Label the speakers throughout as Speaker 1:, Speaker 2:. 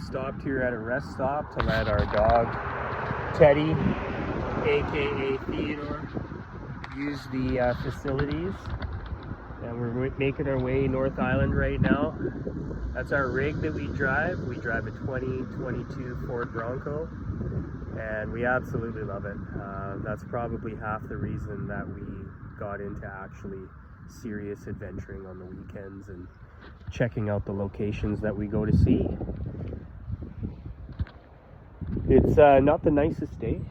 Speaker 1: stopped here at a rest stop to let our dog Teddy, aka Theodore, use the facilities. And we're making our way North Island right now. That's our rig that we drive. We drive a 2022 Ford Bronco, and we absolutely love it. That's probably half the reason that we got into actually serious adventuring on the weekends and checking out the locations that we go to see. It's not the nicest day.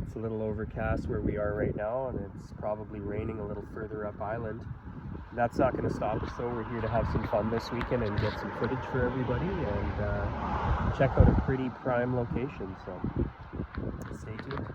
Speaker 1: It's a little overcast where we are right now, and it's probably raining a little further up island. That's not going to stop us, though. We're here to have some fun this weekend and get some footage for everybody and check out a pretty prime location. So stay tuned.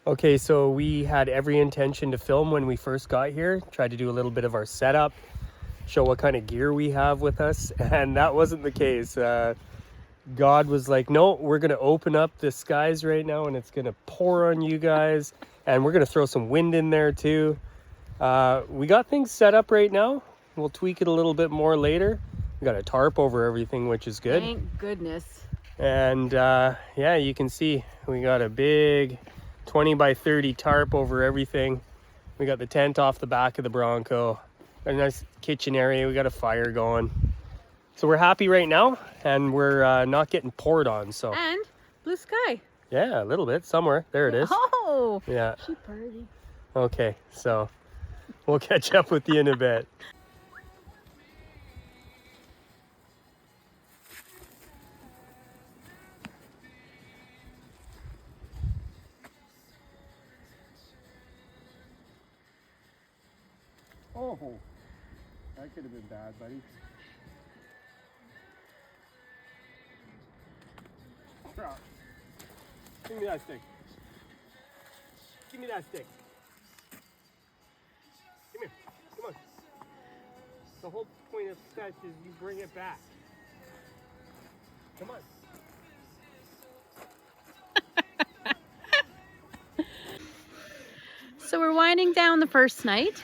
Speaker 1: Okay, so we had every intention to film when we first got here, tried to do a little bit of our setup, show what kind of gear we have with us, and that wasn't the case. God was like, no, we're going to open up the skies right now and it's going to pour on you guys, and we're going to throw some wind in there too. We got things set up right now. We'll tweak it a little bit more later. We got a tarp over everything, which is good.
Speaker 2: Thank goodness.
Speaker 1: And yeah, you can see we got a big 20 by 30 tarp over everything. We got the tent off the back of the Bronco. Got a nice kitchen area. We got a fire going. So we're happy right now, and we're not getting poured on. So
Speaker 2: and blue sky.
Speaker 1: Yeah, a little bit somewhere. There it is.
Speaker 2: Oh,
Speaker 1: yeah.
Speaker 2: She birdie.
Speaker 1: Okay, so we'll catch up with you in a bit. Oh, that could have been bad, buddy. Drop. Give me that stick. Give me that stick. Come here. Come on. The whole point of sketch is you bring it back. Come on.
Speaker 2: So we're winding down the first night.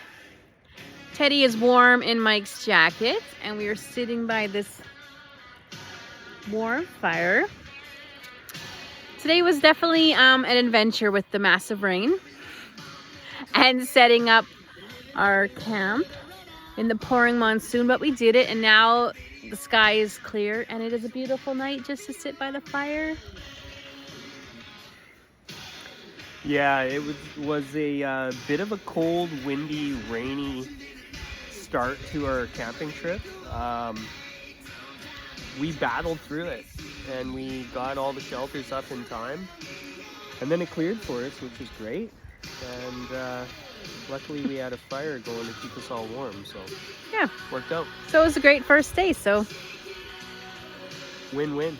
Speaker 2: Teddy is warm in Mike's jacket, and we are sitting by this warm fire. Today was definitely an adventure with the massive rain and setting up our camp in the pouring monsoon, but we did it, and now the sky is clear and it is a beautiful night just to sit by the fire.
Speaker 1: Yeah, it was a bit of a cold, windy, rainy start to our camping trip. We battled through it, and we got all the shelters up in time, and then it cleared for us, which was great. And luckily we had a fire going to keep us all warm, so
Speaker 2: yeah,
Speaker 1: worked out.
Speaker 2: So it was a great first day. So
Speaker 1: Win-win.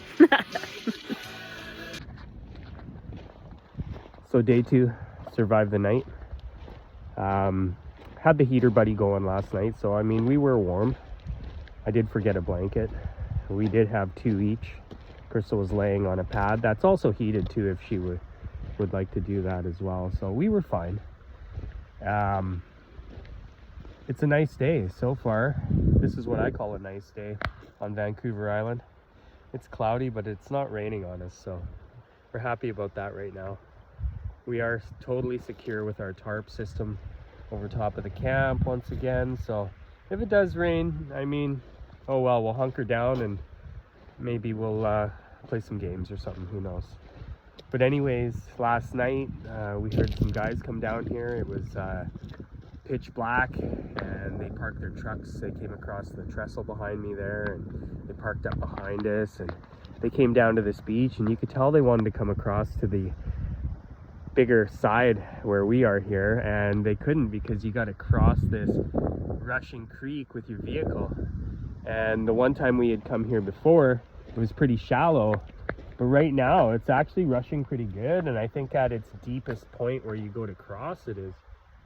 Speaker 1: So day 2, survived the night. Had the heater buddy going last night, so I mean we were warm. I did forget a blanket. We did have 2 each. Crystal was laying on a pad that's also heated too, if she would like to do that as well. So we were fine. It's a nice day so far. This is what I call a nice day on Vancouver Island. It's cloudy, but it's not raining on us, so we're happy about that right now. We are totally secure with our tarp system over top of the camp once again, so if it does rain, I mean, oh well, we'll hunker down and maybe we'll play some games or something, who knows. But anyways, last night we heard some guys come down here. It was pitch black and they parked their trucks. They came across the trestle behind me there and they parked up behind us, and they came down to this beach, and you could tell they wanted to come across to the bigger side where we are here, and they couldn't because you got to cross this rushing creek with your vehicle. And the one time we had come here before, it was pretty shallow, but right now it's actually rushing pretty good. And I think at its deepest point where you go to cross it is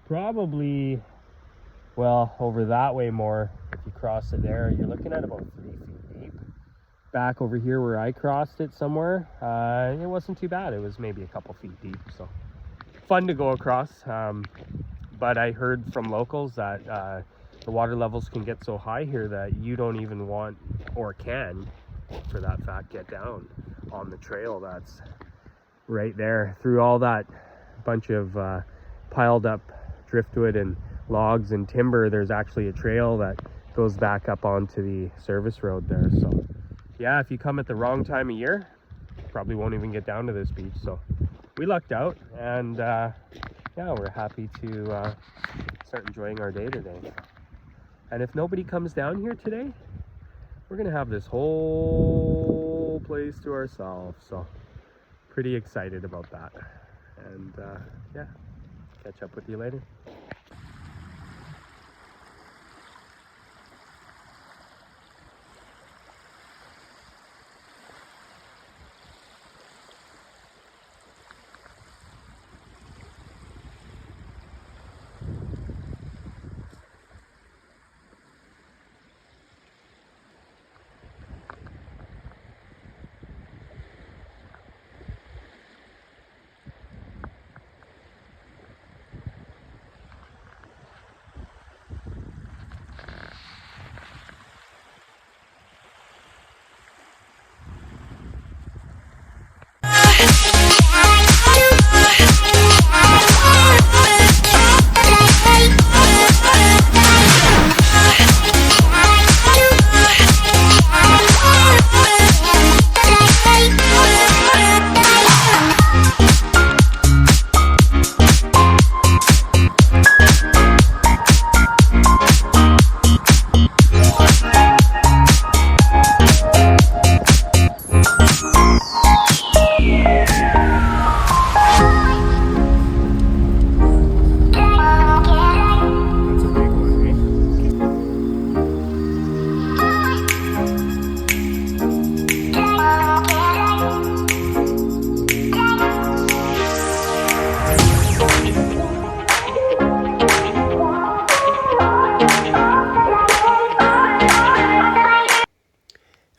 Speaker 1: probably, well, over that way more. If you cross it there, you're looking at about 3 feet deep. Back over here where I crossed it somewhere, it wasn't too bad. It was maybe a couple feet deep, so fun to go across. But I heard from locals that the water levels can get so high here that you don't even want, or can, for that fact, get down on the trail that's right there. Through all that bunch of piled up driftwood and logs and timber, there's actually a trail that goes back up onto the service road there. So yeah, if you come at the wrong time of year, probably won't even get down to this beach. So we lucked out, and yeah, we're happy to start enjoying our day today. And if nobody comes down here today, we're gonna have this whole place to ourselves. So pretty excited about that. And yeah, catch up with you later.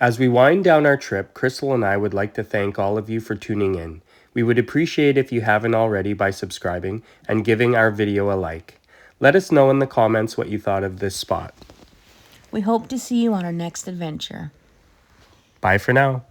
Speaker 1: As we wind down our trip, Crystal and I would like to thank all of you for tuning in. We would appreciate if you haven't already by subscribing and giving our video a like. Let us know in the comments what you thought of this spot.
Speaker 2: We hope to see you on our next adventure.
Speaker 1: Bye for now.